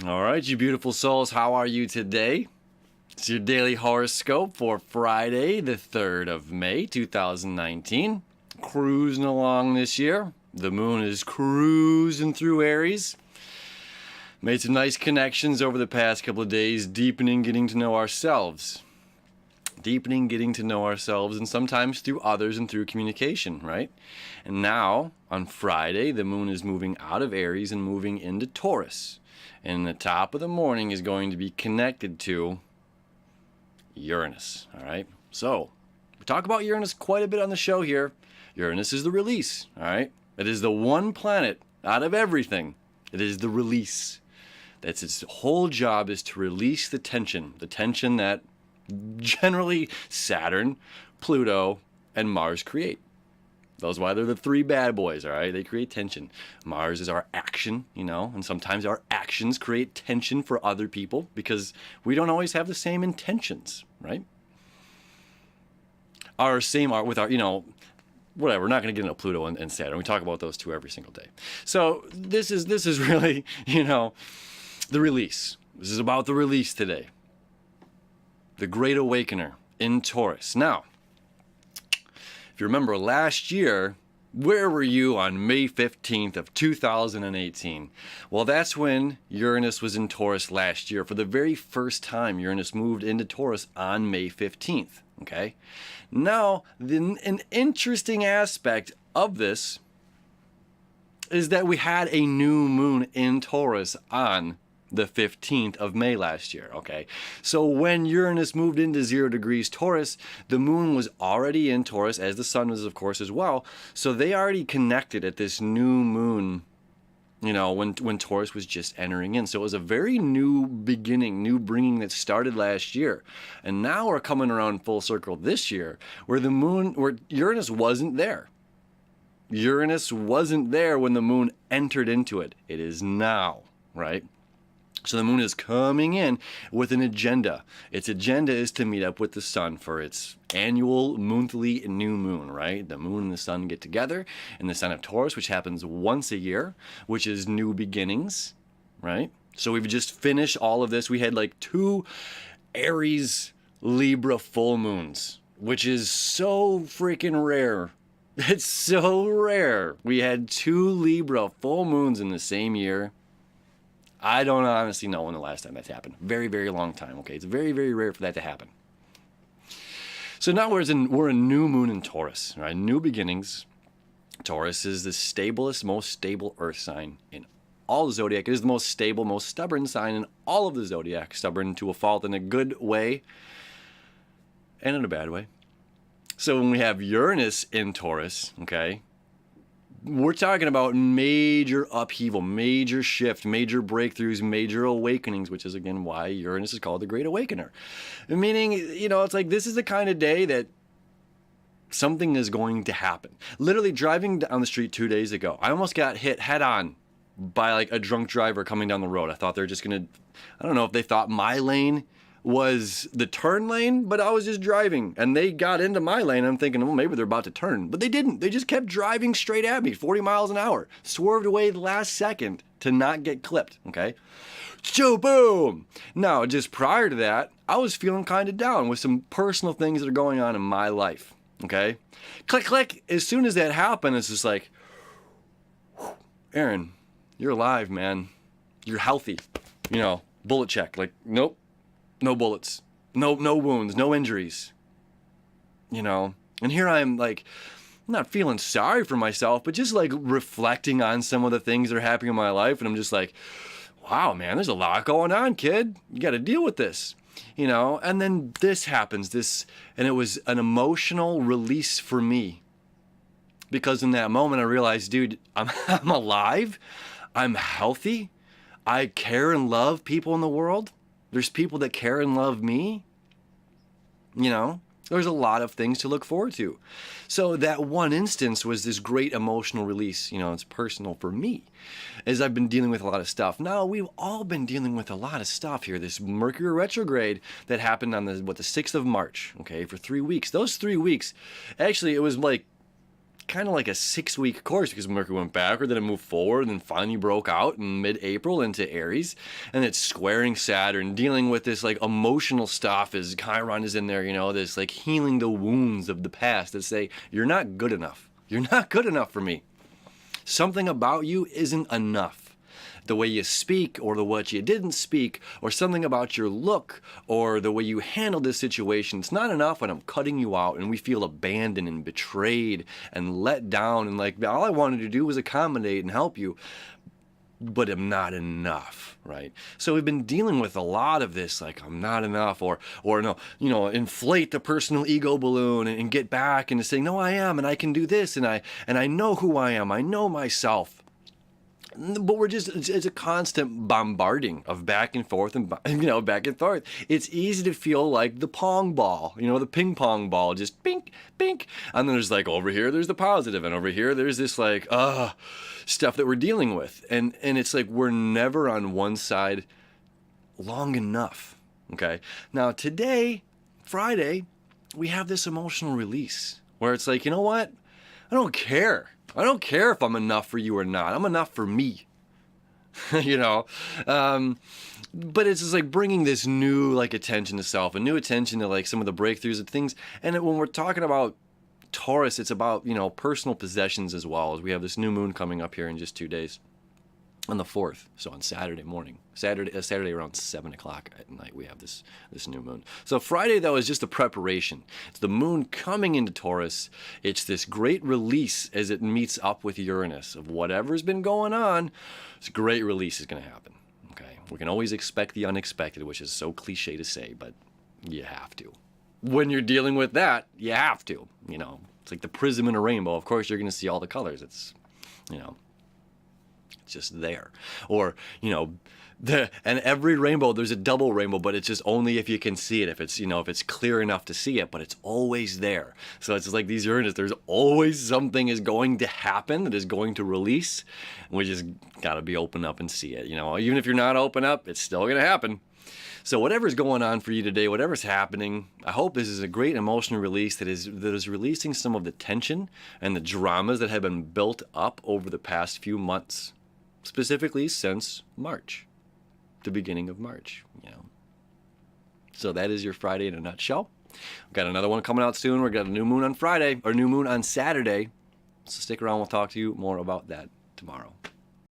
All right, you beautiful souls, how are you today? It's your daily horoscope for Friday, the 3rd of May, 2019. Cruising along this year. The moon is cruising through Aries. Made some nice connections over the past couple of days, deepening getting to know ourselves. Deepening getting to know ourselves, and sometimes through others and through communication, right? And now, on Friday, the moon is moving out of Aries and moving into Taurus. And the top of the morning is going to be connected to Uranus, all right? So, we talk about Uranus quite a bit on the show here. Uranus is the release, all right? It is the one planet out of everything. It is the release. That's its whole job, is to release the tension that generally Saturn, Pluto, and Mars create. Those why they're the three bad boys, all right? They create tension. Mars is our action, and sometimes our actions create tension for other people because we don't always have the same intentions, right? With our, whatever. We're not going to get into Pluto and Saturn. We talk about those two every single day. So this is really, the release. This is about the release today. The Great Awakener in Taurus. Now, if you remember last year, where were you on May 15th of 2018? Well, that's when Uranus was in Taurus last year. For the very first time, Uranus moved into Taurus on May 15th, okay? Now, an interesting aspect of this is that we had a new moon in Taurus on the 15th of May last year, okay? So when Uranus moved into 0 degrees Taurus, the moon was already in Taurus, as the sun was, of course, as well. So they already connected at this new moon, when Taurus was just entering in. So it was a very new beginning, new bringing that started last year. And now we're coming around full circle this year, where Uranus wasn't there. Uranus wasn't there when the moon entered into it. It is now, right? So the moon is coming in with an agenda. Its agenda is to meet up with the sun for its annual monthly new moon, right? The moon and the sun get together in the sign of Taurus, which happens once a year, which is new beginnings, right? So we've just finished all of this. We had like 2 Aries Libra full moons, which is so freaking rare. It's so rare. We had 2 Libra full moons in the same year. I don't honestly know when the last time that's happened. Very, very long time, okay? It's very, very rare for that to happen. So now we're a new moon in Taurus, right? New beginnings. Taurus is the stablest, most stable earth sign in all the zodiac. It is the most stable, most stubborn sign in all of the zodiac. Stubborn to a fault in a good way and in a bad way. So when we have Uranus in Taurus, okay, we're talking about major upheaval, major shift, major breakthroughs, major awakenings, which is, again, why Uranus is called the Great Awakener. Meaning, it's like this is the kind of day that something is going to happen. Literally driving down the street 2 days ago, I almost got hit head on by like a drunk driver coming down the road. I thought they were just going to, I don't know if they thought my lane was the turn lane, but I was just driving and they got into my lane. I'm thinking, well, maybe they're about to turn, but they didn't. They just kept driving straight at me, 40 miles an hour, swerved away the last second to not get clipped. Okay. So boom. Now, just prior to that, I was feeling kind of down with some personal things that are going on in my life. Okay. Click, click. As soon as that happened, it's just like, Aaron, you're alive, man. You're healthy. Bullet check. Like, nope. No bullets, no wounds, no injuries, And here I am, like, not feeling sorry for myself, but just like reflecting on some of the things that are happening in my life. And I'm just like, wow, man, there's a lot going on, kid. You got to deal with this, And then this happens, and it was an emotional release for me. Because in that moment I realized, dude, I'm alive. I'm healthy. I care and love people in the world. There's people that care and love me. There's a lot of things to look forward to. So that one instance was this great emotional release. It's personal for me as I've been dealing with a lot of stuff. Now, we've all been dealing with a lot of stuff here. This Mercury retrograde that happened on the 6th of March, okay, for 3 weeks. Those 3 weeks, actually, it was like kind of like a 6-week course because Mercury went backward, then it moved forward, and then finally broke out in mid-April into Aries, and it's squaring Saturn, dealing with this like emotional stuff as Chiron is in there, you know, this like healing the wounds of the past that say, you're not good enough. You're not good enough for me. Something about you isn't enough. The way you speak or the what you didn't speak or something about your look or the way you handle this situation, it's not enough and I'm cutting you out, and we feel abandoned and betrayed and let down, and like all I wanted to do was accommodate and help you, but I'm not enough, right? So we've been dealing with a lot of this, like I'm not enough, or no, you know, inflate the personal ego balloon and get back into saying, no, I am, and I can do this, and I know who I am, I know myself. But we're just, it's a constant bombarding of back and forth and, you know, back and forth. It's easy to feel like the pong ball, you know, the ping pong ball, just bink, bink. And then there's like over here, there's the positive, and over here, there's this like, stuff that we're dealing with. And it's like we're never on one side long enough, okay? Now today, Friday, we have this emotional release where it's like, you know what? I don't care. I don't care if I'm enough for you or not. I'm enough for me, you know? But it's just like bringing this new like attention to self, a new attention to like some of the breakthroughs of things. And when we're talking about Taurus, it's about, you know, personal possessions as well, as we have this new moon coming up here in just 2 days on the 4th. So on Saturday morning, Saturday around 7 o'clock at night, we have this new moon. So Friday, though, is just a preparation. It's the moon coming into Taurus. It's this great release as it meets up with Uranus of whatever's been going on. This great release is going to happen. Okay, we can always expect the unexpected, which is so cliche to say, but you have to. When you're dealing with that, you have to. You know, it's like the prism in a rainbow. Of course, you're going to see all the colors. It's, you know, just there. Or, you know, and every rainbow, there's a double rainbow, but it's just only if you can see it, if it's, you know, if it's clear enough to see it, but it's always there. So it's just like these Uranus, there's always something is going to happen that is going to release. We just got to be open up and see it. You know, even if you're not open up, it's still going to happen. So whatever's going on for you today, whatever's happening, I hope this is a great emotional release that is releasing some of the tension and the dramas that have been built up over the past few months. Specifically since March, the beginning of March, you know. So that is your Friday in a nutshell. We've got another one coming out soon. We've got a new moon on Friday, or new moon on Saturday. So stick around. We'll talk to you more about that tomorrow.